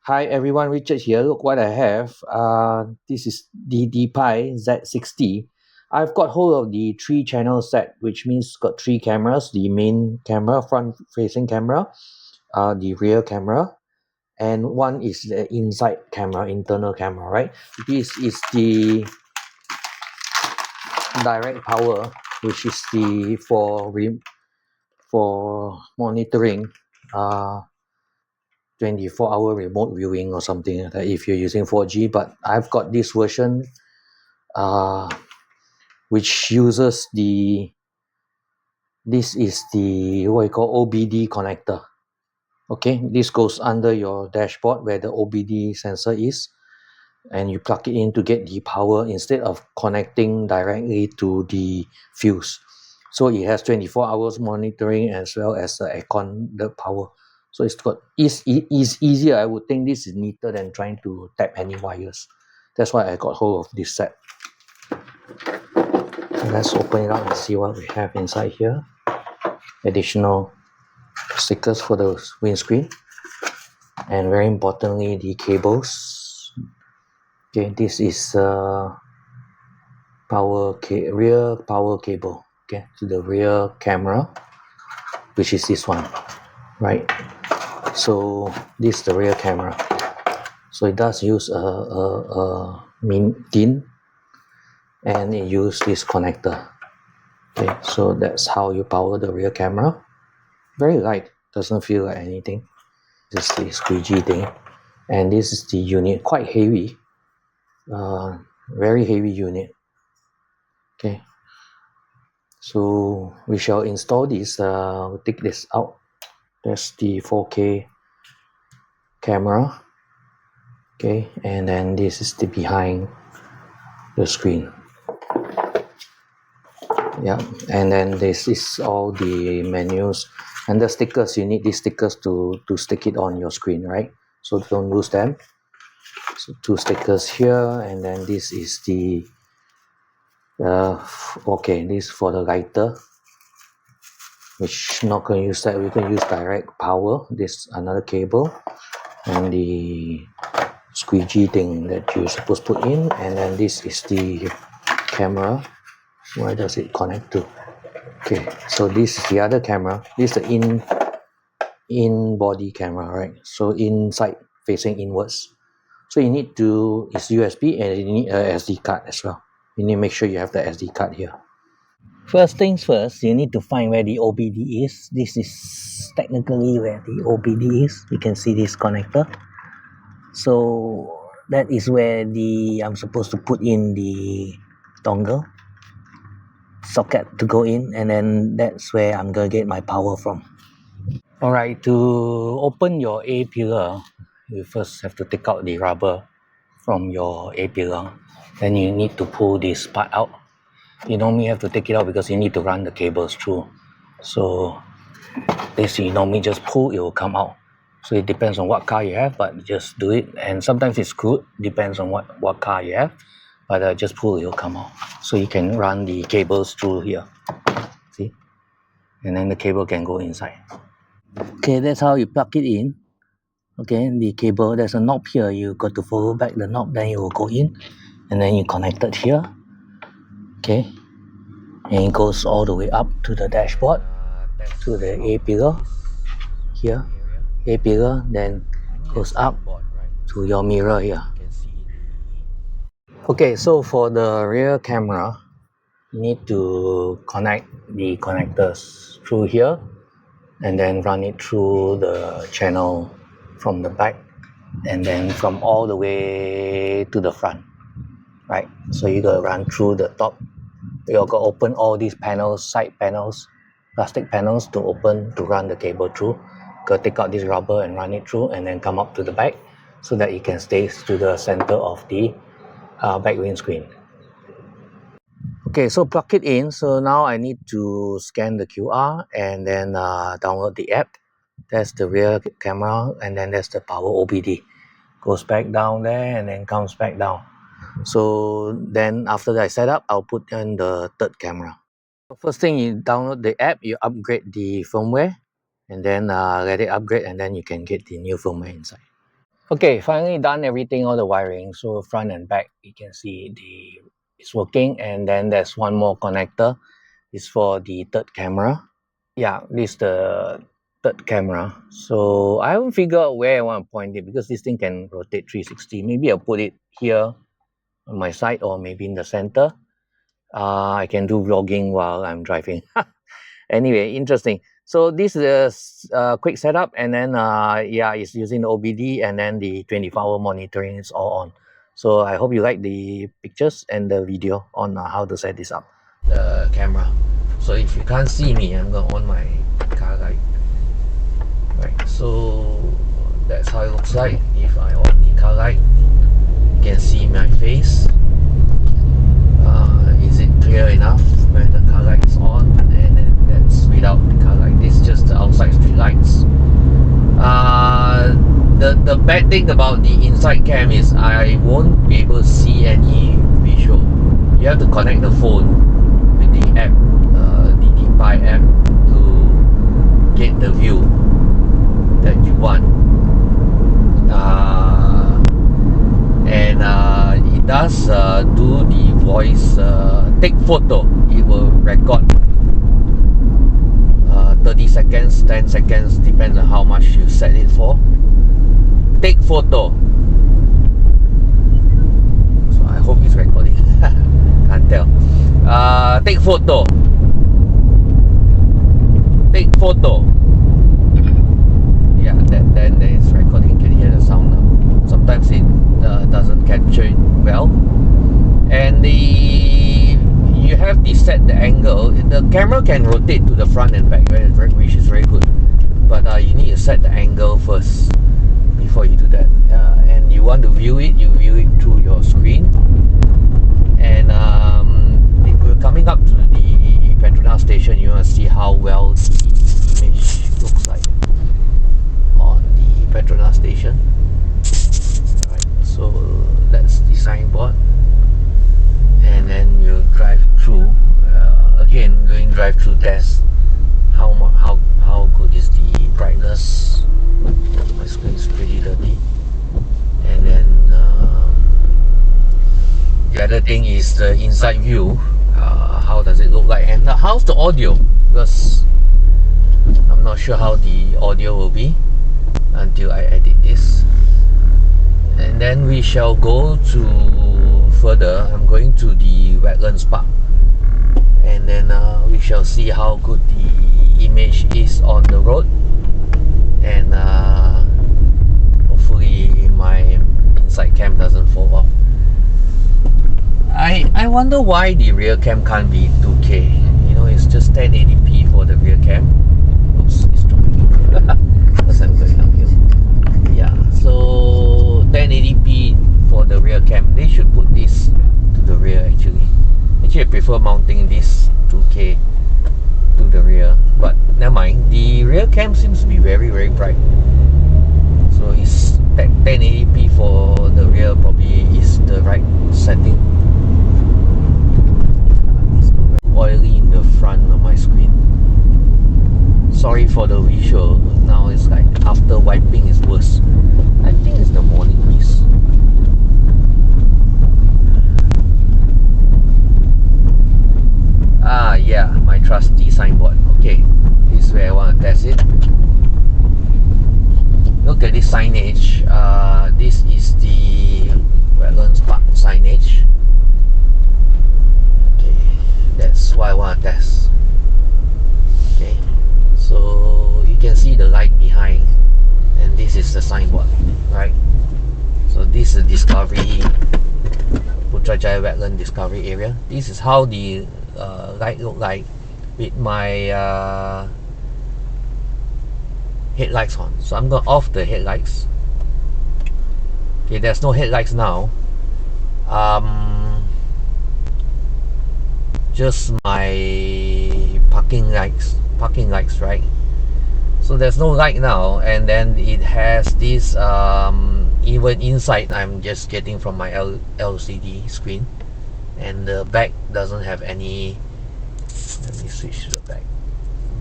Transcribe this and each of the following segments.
Hi everyone, Richard here. Look what I have. This is DDPai Z60. I've got hold of the 3-channel set, which means got 3 cameras: the main camera, front-facing camera, the rear camera, and one is the inside camera, internal camera. Right. This is the direct power, which is the for monitoring. 24-hour remote viewing or something like that if you're using 4G, but I've got this version which uses this is the what you call OBD connector. Okay, this goes under your dashboard where the OBD sensor is, and you plug it in to get the power instead of connecting directly to the fuse. So it has 24 hours monitoring as well as the aircon, the power. So it's easier. I would think this is neater than trying to tap any wires. That's why I got hold of this set. Let's open it up and see what we have inside here. Additional stickers for the windscreen, and very importantly the cables. Okay, this is rear power cable, okay, to the rear camera, which is this one, right? So this is the rear camera. So it does use a tin, and it uses this connector. Okay, so that's how you power the rear camera. Very light, doesn't feel like anything. This is the squeegee thing, and this is the unit, quite heavy, very heavy unit. Okay, so we shall install this. We'll take this out. There's the 4K camera. Okay, and then this is the behind the screen. Yeah, and then this is all the menus and the stickers. You need these stickers to stick it on your screen, right? So don't lose them. So 2 stickers here, and then this is the okay, this is for the lighter, which not going to use that. We can use direct power. This another cable, and the squeegee thing that you're supposed to put in, and then this is the camera. Where does it connect to? Okay, so this is the other camera. This is the in body camera, right? So inside, facing inwards. So you need to, it's USB, and you need a SD card as well. You need to make sure you have the SD card here. First things first, you need to find where the OBD is. This is technically where the OBD is. You can see this connector. So that is where I'm supposed to put in the dongle socket to go in, and then that's where I'm going to get my power from. Alright, to open your A pillar, you first have to take out the rubber from your A pillar. Then you need to pull this part out. You normally have to take it out because you need to run the cables through. So this you normally just pull, it will come out. So it depends on what car you have, but just do it. And sometimes it's screwed, depends on what car you have. But just pull, it will come out. So you can run the cables through here. See? And then the cable can go inside. Okay, that's how you plug it in. Okay, the cable, there's a knob here. You got to follow back the knob, then it will go in. And then you connect it here. Okay. And it goes all the way up to the dashboard, to the A pillar here. A pillar, then goes up to your mirror here. Okay, so for the rear camera, you need to connect the connectors through here, and then run it through the channel from the back, and then from all the way to the front, right? So you gotta run through the top. You gotta open all these panels, side panels, plastic panels to open to run the cable through. Gotta take out this rubber and run it through, and then come up to the back so that it can stay to the center of the back windscreen. Okay, so plug it in. So now I need to scan the QR and then download the app. That's the rear camera, and then that's the power OBD. Goes back down there and then comes back down. So then after that I set up, I'll put in the third camera. First thing, you download the app, you upgrade the firmware, and then let it upgrade, and then you can get the new firmware inside. Okay, finally done everything, all the wiring. So front and back, you can see it's working. And then there's one more connector. It's for the third camera. Yeah, this is the third camera. So I haven't figured out where I want to point it because this thing can rotate 360. Maybe I'll put it here on my side or maybe in the center. I can do vlogging while I'm driving. Anyway, interesting. So this is a quick setup, and then yeah, it's using the OBD, and then the 24-hour monitoring is all on. So I hope you like the pictures and the video on how to set this up, the camera. So if you can't see me, I'm gonna on my car light. Right, so that's how it looks like. If I on the car light, you can see my face. Is it clear enough when the car light is on? And then that's without the car light. This is just the outside street lights. The bad thing about the inside cam is I won't be able to see any visual. You have to connect the phone with the app, DDPai app, to get the view that you want. It does do the voice take photo. It will record 30 seconds, 10 seconds, depends on how much you set it for. Take photo. So I hope it's recording. Can't tell. Take photo. Take photo. Yeah, then it's recording. You can hear the sound now. Sometimes it doesn't capture it well. And you have to set the angle. The camera can rotate to the front and back, which is very good. But you need to set the angle first before you do that. And you want to view it, you view it through your screen. And we're coming up to the Petronas station. You want to see how well the image looks like on the Petronas station. Alright, so that's the signboard. And then we'll drive through. Again, doing drive-through test. How good is the brightness? My screen is pretty dirty. And then the other thing is the inside view. How does it look like? And how's the audio? Because I'm not sure how the audio will be until I edit this. And then we shall go to further. I'm going to the Wetlands Park, and then we shall see how good the image is on the road, and hopefully my inside cam doesn't fall off. I wonder why the rear cam can't be 2K. You know, it's just 1080p for the rear cam. Oops, it's dropping. Because I'm going uphill. Yeah, so 1080p for the rear cam. They should put this to the rear actually. Actually, I prefer mounting this 2K to the rear, but never mind. The rear cam seems to be very, very bright. So it's 1080p for the rear probably is the right setting. It's oily in the front of my screen. Sorry for the visual. Now it's like after wiping is worse. I think it's the morning mist. Yeah, my trusty signboard. Okay, this is where I want to test it. Look at this signage. This is the Wetlands Park signage. Okay, that's what I want to test. Okay, so you can see the light behind, and this is the signboard, right? So this is Discovery Putrajaya Wetland Discovery Area. This is how the light look like with my headlights on. So I'm going to off the headlights. Okay, there's no headlights now. Just my parking lights, right? So there's no light now, and then it has this even inside I'm just getting from my LCD screen, and the back doesn't have any. Let me switch to the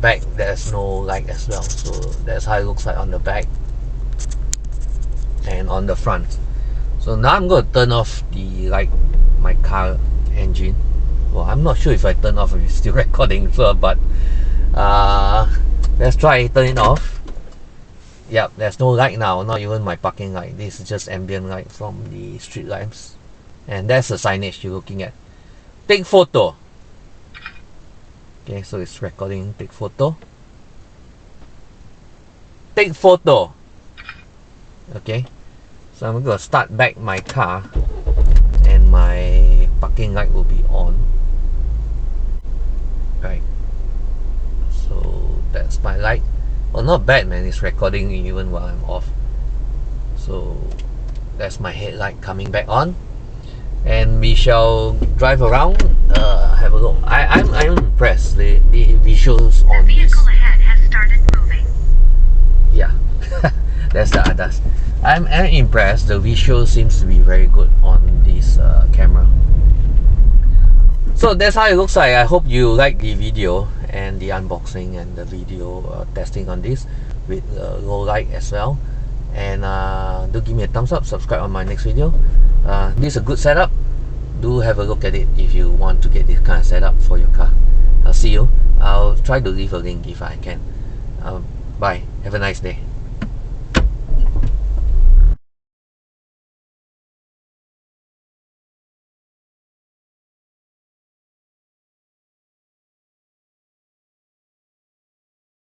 back. There's no light as well, so that's how it looks like on the back. and on the front. So now I'm going to turn off the light, my car engine. Well, I'm not sure if I turn off if it's still recording, so, but let's try turn it off. Yep, there's no light now, not even my parking light. This is just ambient light from the street lamps. And that's the signage you're looking at. Take photo. Okay, so it's recording. Take photo. Take photo. Okay, so I'm going to start back my car and my parking light will be on. Right, so that's my light. Well, not bad, man. It's recording even while I'm off. So that's my headlight coming back on, and we shall drive around, have a look. I'm impressed. The visuals on this. The vehicle ahead has started moving. Yeah, that's the ADAS. I'm impressed. The visual seems to be very good on this camera. So that's how it looks like. I hope you like the video and the unboxing and the video testing on this with low light as well. And do give me a thumbs up, subscribe on my next video. This is a good setup. Do have a look at it if you want to get this kind of setup for your car. I'll see you. I'll try to leave a link if I can. Bye. Have a nice day.